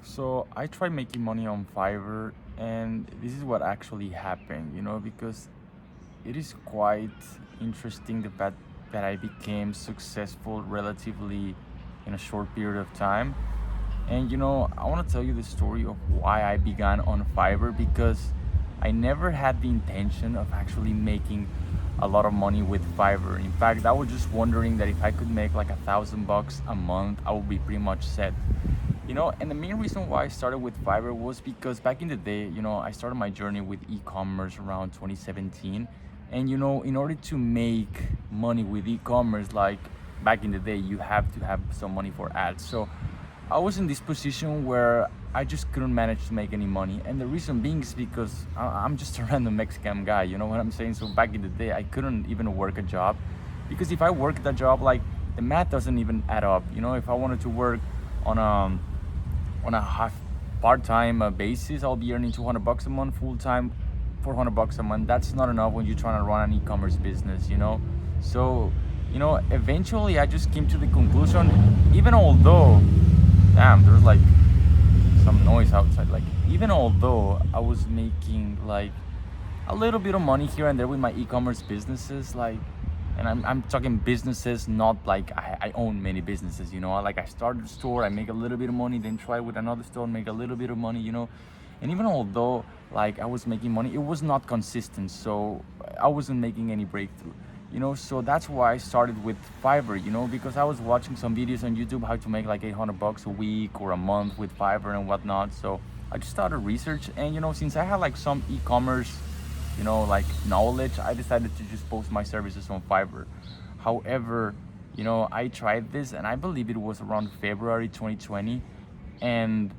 So I tried making money on Fiverr, and this is what actually happened, because it is quite interesting the fact that I became successful relatively in a short period of time. And I want to tell you the story of why I began on Fiverr because I never had the intention of actually making a lot of money with Fiverr. In fact, I was just wondering that if I could make like $1,000 a month, I would be pretty much set. And the main reason why I started with Fiverr was because back in the day, I started my journey with e-commerce around 2017. And in order to make money with e-commerce, like back in the day, you have to have some money for ads. So I was in this position where I just couldn't manage to make any money. And the reason being is because I'm just a random Mexican guy, you know what I'm saying? So back in the day, I couldn't even work a job because if I work that job, like the math doesn't even add up. If I wanted to work on a half part-time basis, I'll be earning $200 a month. Full-time, $400 a month. That's not enough when you're trying to run an e-commerce business. So eventually I just came to the conclusion, even although, damn, there's like some noise outside, like even although I was making like a little bit of money here and there with my e-commerce businesses, like, and I'm talking businesses, not like I own many businesses, like I started a store, I make a little bit of money, then try with another store, make a little bit of money, and even although like I was making money, it was not consistent, so I wasn't making any breakthrough. So that's why I started with Fiverr, because I was watching some videos on YouTube how to make like $800 a week or a month with Fiverr and whatnot. So I just started research, and since I had like some e-commerce like knowledge, I decided to just post my services on Fiverr. However, I tried this, and I believe it was around February 2020, and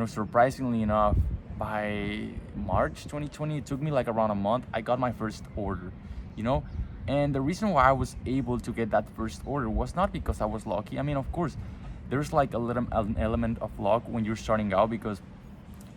surprisingly enough, by March 2020, it took me like around a month, I got my first order. you know and the reason why I was able to get that first order was not because I was lucky. I mean, of course, there's like a little an element of luck when you're starting out, because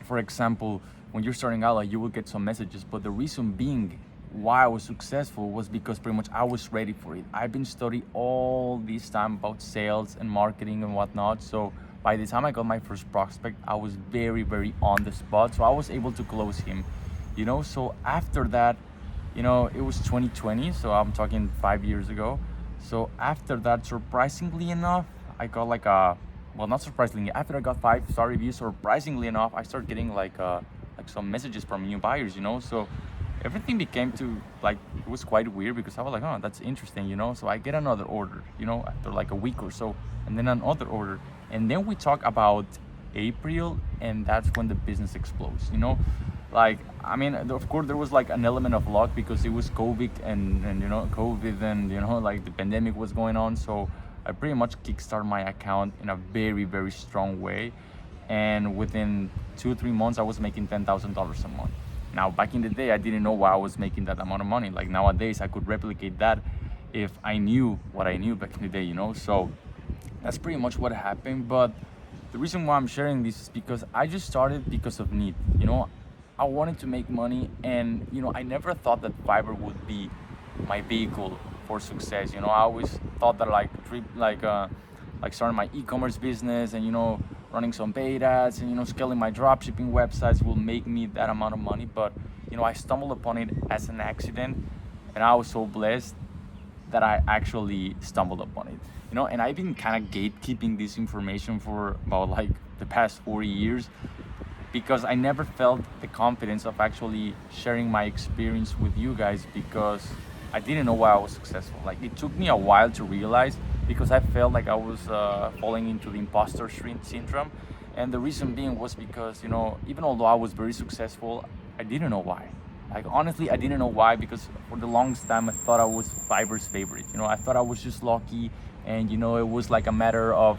for example, when you're starting out, like, you will get some messages, but the reason being why I was successful was because pretty much I was ready for it. I've been studying all this time about sales and marketing and whatnot, so by the time I got my first prospect, I was very, very on the spot, so I was able to close him. So after that, it was 2020, so I'm talking 5 years ago. So after that, surprisingly enough, I got like a, well, not surprisingly, after I got 5-star reviews, surprisingly enough, I started getting like some messages from new buyers. So everything became to like, it was quite weird, because I was like, oh, that's interesting. So I get another order, after like a week or so, and then another order, and then we talk about April, and that's when the business explodes. Like, I mean, of course there was like an element of luck, because it was COVID, and COVID, and like the pandemic was going on, so I pretty much kickstarted my account in a very, very strong way, and within 2-3 months I was making $10,000 a month. Now, back in the day, I didn't know why I was making that amount of money. Like nowadays, I could replicate that if I knew what I knew back in the day. So that's pretty much what happened. But the reason why I'm sharing this is because I just started because of need. I wanted to make money, and I never thought that Fiverr would be my vehicle for success. I always thought that like starting my e-commerce business, and running some paid ads, and scaling my dropshipping websites will make me that amount of money. But I stumbled upon it as an accident, and I was so blessed that I actually stumbled upon it. And I've been kind of gatekeeping this information for about like the past 4 years, because I never felt the confidence of actually sharing my experience with you guys, because I didn't know why I was successful. Like, it took me a while to realize, because I felt like I was falling into the imposter syndrome. And the reason being was because, even although I was very successful, I didn't know why. Like, honestly, I didn't know why, because for the longest time, I thought I was Fiverr's favorite. I thought I was just lucky, and, it was like a matter of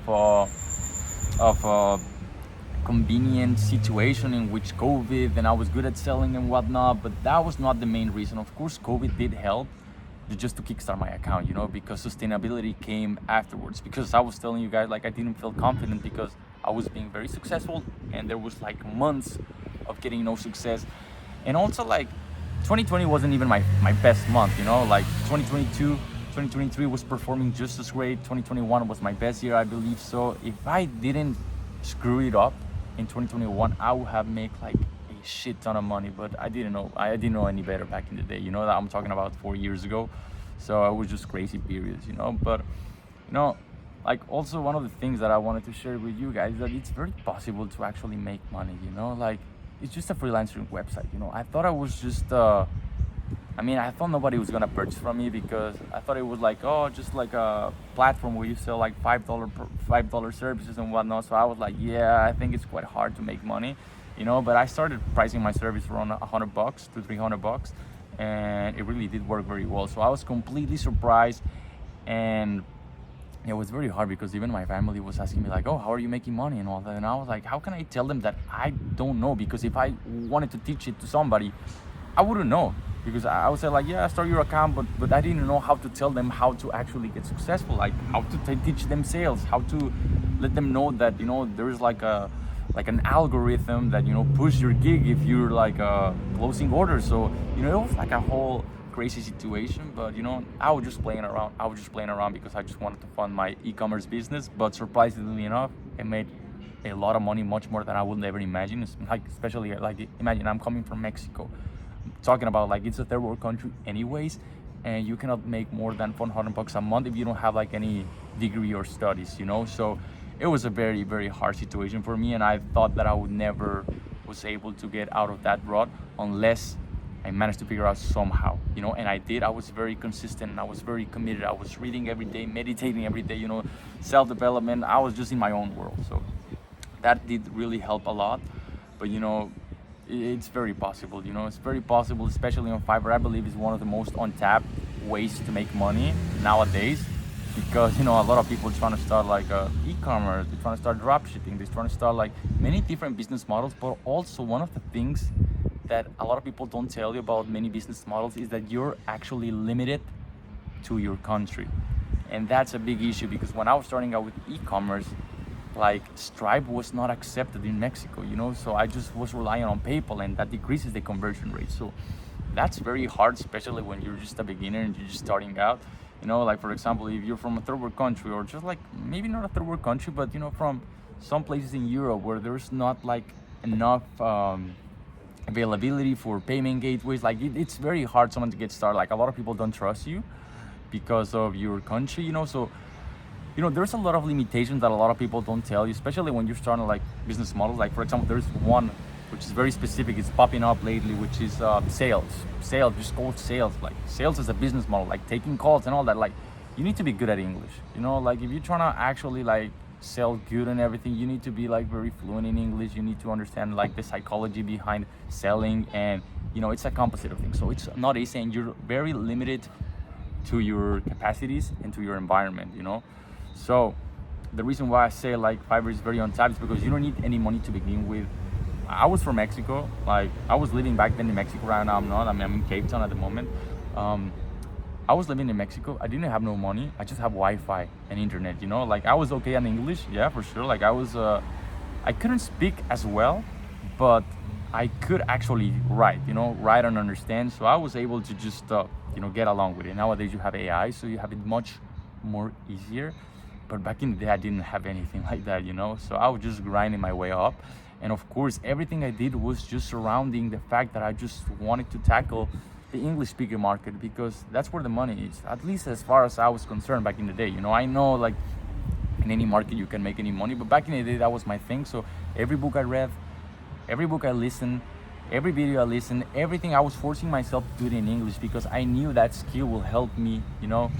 convenient situation in which COVID, and I was good at selling and whatnot. But that was not the main reason. Of course, COVID did help just to kickstart my account, because sustainability came afterwards. Because I was telling you guys, like, I didn't feel confident because I was being very successful, and there was like months of getting no success. And also, like, 2020 wasn't even my best month, like 2023 was performing just as great. 2021 was my best year, I believe. So if I didn't screw it up, in 2021, I would have made like a shit ton of money, but I didn't know any better back in the day. You know that I'm talking about 4 years ago, so it was just crazy periods, you know. But you know, like also one of the things that I wanted to share with you guys is that it's very possible to actually make money. You know, like it's just a freelancing website. You know, I thought I was just I mean, I thought nobody was gonna purchase from me because I thought it was like, oh, just like a platform where you sell like $5 services and whatnot. So I was like, yeah, I think it's quite hard to make money, you know. But I started pricing my service around $100 to $300, and it really did work very well. So I was completely surprised, and it was very hard because even my family was asking me like, oh, how are you making money and all that, and I was like, how can I tell them that I don't know? Because if I wanted to teach it to somebody, I wouldn't know, because I would say like, yeah, start your account, but I didn't know how to tell them how to actually get successful, like how to teach them sales, how to let them know that, you know, there is like an algorithm that, you know, push your gig if you're like closing orders. So, you know, it was like a whole crazy situation. But you know, I was just playing around. I was just playing around because I just wanted to fund my e-commerce business. But surprisingly enough, it made a lot of money, much more than I would ever imagine. It's like, especially like, imagine I'm coming from Mexico, talking about like it's a third world country anyways, and you cannot make more than $400 a month if you don't have like any degree or studies, you know. So it was a very, very hard situation for me, and I thought that I would never was able to get out of that rut unless I managed to figure out somehow, you know. And I did. I was very consistent and I was very committed. I was reading every day, meditating every day, you know, self-development. I was just in my own world. So that did really help a lot. But you know, it's very possible, you know, it's very possible, especially on Fiverr. I believe is one of the most untapped ways to make money nowadays, because you know, a lot of people trying to start like e-commerce, they're trying to start drop shipping, they're trying to start like many different business models. But also one of the things that a lot of people don't tell you about many business models is that you're actually limited to your country. And that's a big issue, because when I was starting out with e-commerce, like Stripe was not accepted in Mexico, you know, so I just was relying on PayPal, and that decreases the conversion rate. So that's very hard, especially when you're just a beginner and you're just starting out. You know, like for example, if you're from a third world country, or just like maybe not a third world country, but you know, from some places in Europe where there's not like enough availability for payment gateways, like it's very hard someone to get started. Like a lot of people don't trust you because of your country, you know. So you know, there's a lot of limitations that a lot of people don't tell you, especially when you're starting like business models. Like for example, there's one which is very specific, it's popping up lately, which is sales, just called sales. Like sales is a business model, like taking calls and all that. Like you need to be good at English, you know. Like if you're trying to actually like sell good and everything, you need to be like very fluent in English. You need to understand like the psychology behind selling, and you know, it's a composite of things. So it's not easy, and you're very limited to your capacities and to your environment, you know. So the reason why I say like Fiverr is very untapped is because you don't need any money to begin with. I was from Mexico, like I was living back then in Mexico. Right now I'm not. I mean, I'm in Cape Town at the moment. I was living in Mexico. I didn't have no money. I just have Wi-Fi and internet, you know. Like I was okay in English, yeah, for sure. Like I couldn't speak as well, but I could actually write, you know, write and understand. So I was able to just, you know, get along with it. Nowadays you have AI, so you have it much more easier. But back in the day, I didn't have anything like that, you know. So I was just grinding my way up. And of course, everything I did was just surrounding the fact that I just wanted to tackle the English speaking market, because that's where the money is, at least as far as I was concerned back in the day. You know, I know like in any market you can make any money, but back in the day, that was my thing. So every book I read, every book I listened, every video I listened, everything, I was forcing myself to do it in English, because I knew that skill will help me, you know,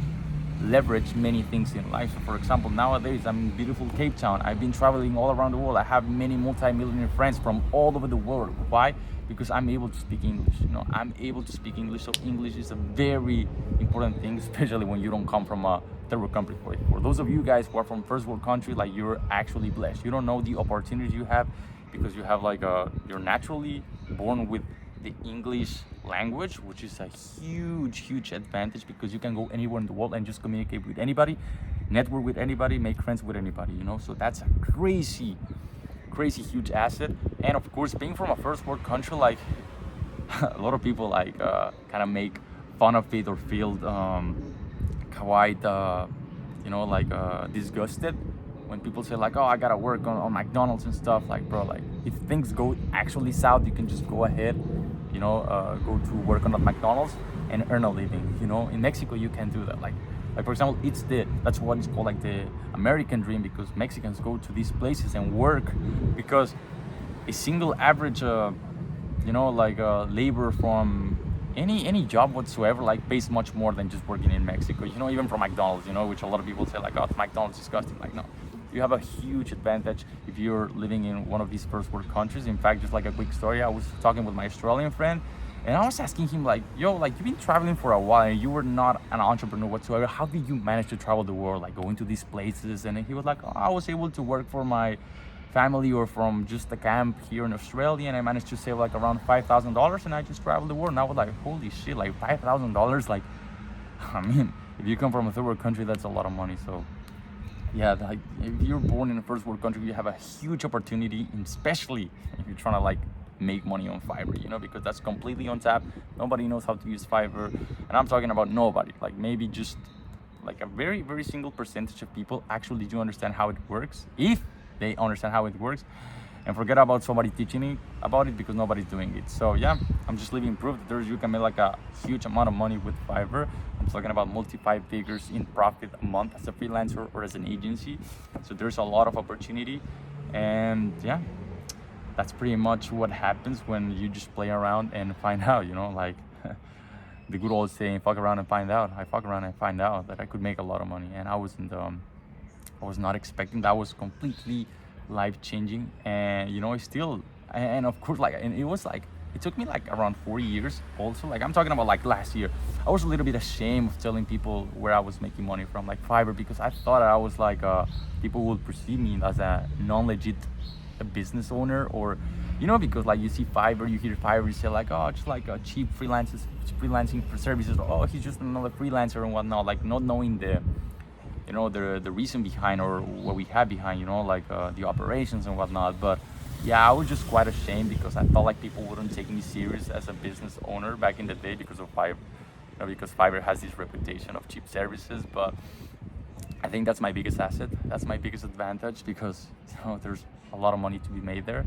leverage many things in life. So for example, nowadays I'm in beautiful Cape Town. I've been traveling all around the world. I have many multi-millionaire friends from all over the world. Why? Because I'm able to speak English. You know, I'm able to speak English. So English is a very important thing, especially when you don't come from a third world country. For those of you guys who are from first world country, like you're actually blessed. You don't know the opportunities you have, because you have like you're naturally born with the English language, which is a huge advantage, because you can go anywhere in the world and just communicate with anybody, network with anybody, make friends with anybody, you know. So that's a crazy huge asset. And of course, being from a first world country, like a lot of people like kind of make fun of it or feel quite you know, like disgusted when people say like, oh, I gotta work on McDonald's and stuff, like, bro, like if things go actually south, you can just go ahead, go to work on a McDonald's and earn a living. In Mexico you can do that. Like for example, that's what is called like the American dream, because Mexicans go to these places and work, because a single average labor from any job whatsoever like pays much more than just working in Mexico, even from McDonald's, which a lot of people say like, oh, McDonald's is disgusting. Like, no, you have a huge advantage if you're living in one of these first world countries. In fact, just like a quick story, I was talking with my Australian friend, and I was asking him like, yo, like you've been traveling for a while and you were not an entrepreneur whatsoever, how did you manage to travel the world, like going to these places? And he was like, oh, I was able to work for my family or from just a camp here in Australia, and I managed to save like around $5,000, and I just traveled the world. And I was like, holy shit, like $5,000, like, I mean, if you come from a third world country, that's a lot of money. So yeah, like if you're born in a first world country, you have a huge opportunity, especially if you're trying to like make money on Fiverr, because that's completely untapped. Nobody knows how to use Fiverr, and I'm talking about nobody, like maybe just like a very, very single percentage of people actually do understand how it works, if they understand how it works, and forget about somebody teaching it about it, because nobody's doing it. So yeah, I'm just living proof that you can make like a huge amount of money with Fiverr. I'm talking about multi-five figures in profit a month as a freelancer or as an agency. So there's a lot of opportunity, and yeah, that's pretty much what happens when you just play around and find out, like the good old saying, fuck around and find out. I fuck around and find out that I could make a lot of money, and I was not expecting that. Was completely life-changing, and and of course, like, and it took me like around 4 years also. Like, I'm talking about like last year, I was a little bit ashamed of telling people where I was making money from, like Fiverr, because I thought I was like people would perceive me as a non-legit business owner, or because like you see Fiverr, you hear Fiverr, you say like, oh, just like a cheap freelancing for services, or, oh, he's just another freelancer and whatnot, like not knowing the reason behind, or what we have behind, the operations and whatnot. But yeah, I was just quite ashamed, because I felt like people wouldn't take me serious as a business owner back in the day because of Fiverr, because Fiverr has this reputation of cheap services. But I think that's my biggest asset, that's my biggest advantage, because there's a lot of money to be made there.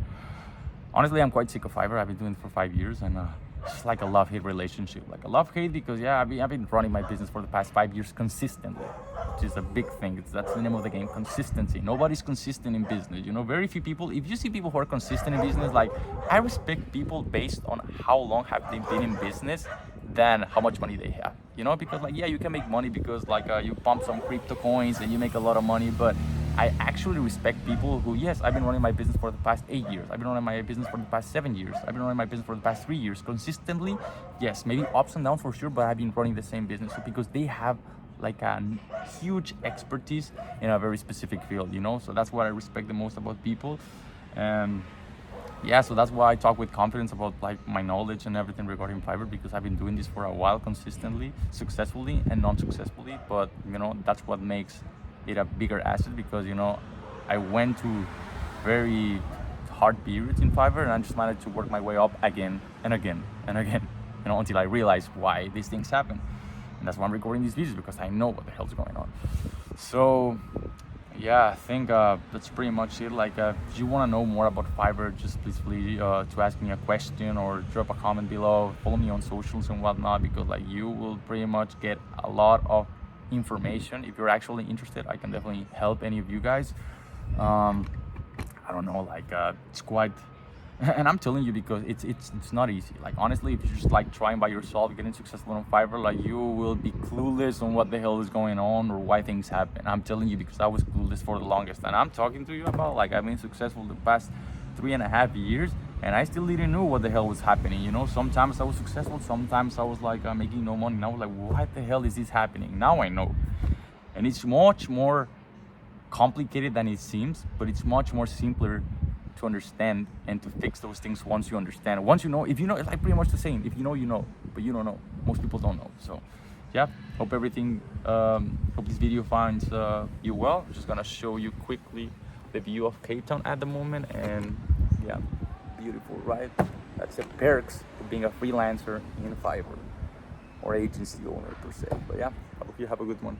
Honestly, I'm quite sick of Fiverr. I've been doing it for 5 years, and it's like a love-hate relationship. Like a love-hate, because yeah, I've been running my business for the past 5 years consistently, which is a big thing. That's the name of the game, consistency. Nobody's consistent in business. Very few people. If you see people who are consistent in business, like, I respect people based on how long have they been in business than how much money they have. Because like, yeah, you can make money because like you pump some crypto coins and you make a lot of money, but I actually respect people who, yes, I've been running my business for the past 8 years. I've been running my business for the past 7 years. I've been running my business for the past 3 years consistently. Yes, maybe ups and downs for sure, but I've been running the same business. So because they have like a huge expertise in a very specific field, So that's what I respect the most about people. And yeah, so that's why I talk with confidence about like my knowledge and everything regarding Fiverr, because I've been doing this for a while consistently, successfully and non-successfully. But that's what makes it a bigger asset, because I went to very hard periods in Fiverr, and I just managed to work my way up again and again and again, until I realized why these things happen. And that's why I'm recording these videos, because I know what the hell's going on. So yeah, I think that's pretty much it. Like, if you want to know more about Fiverr, just please to ask me a question or drop a comment below. Follow me on socials and whatnot, because like you will pretty much get a lot of information. If you're actually interested, I can definitely help any of you guys. I don't know, like it's quite and I'm telling you, because it's not easy. Like, honestly, if you're just like trying by yourself, getting successful on Fiverr, like, you will be clueless on what the hell is going on or why things happen. I'm telling you, because I was clueless for the longest, and I'm talking to you about, like, I've been successful the past 3.5 years, and I still didn't know what the hell was happening. Sometimes I was successful, sometimes I was like making no money, and I was like, what the hell is this happening? Now I know. And it's much more complicated than it seems, but it's much more simpler to understand and to fix those things once you understand. Once you know, if you know, it's like pretty much the same. If you know, you know, but you don't know. Most people don't know. So yeah, hope this video finds you well. I'm just gonna show you quickly the view of Cape Town at the moment, and yeah, beautiful, right? That's the perks of being a freelancer in Fiverr, or agency owner per se. But yeah, I hope you have a good one.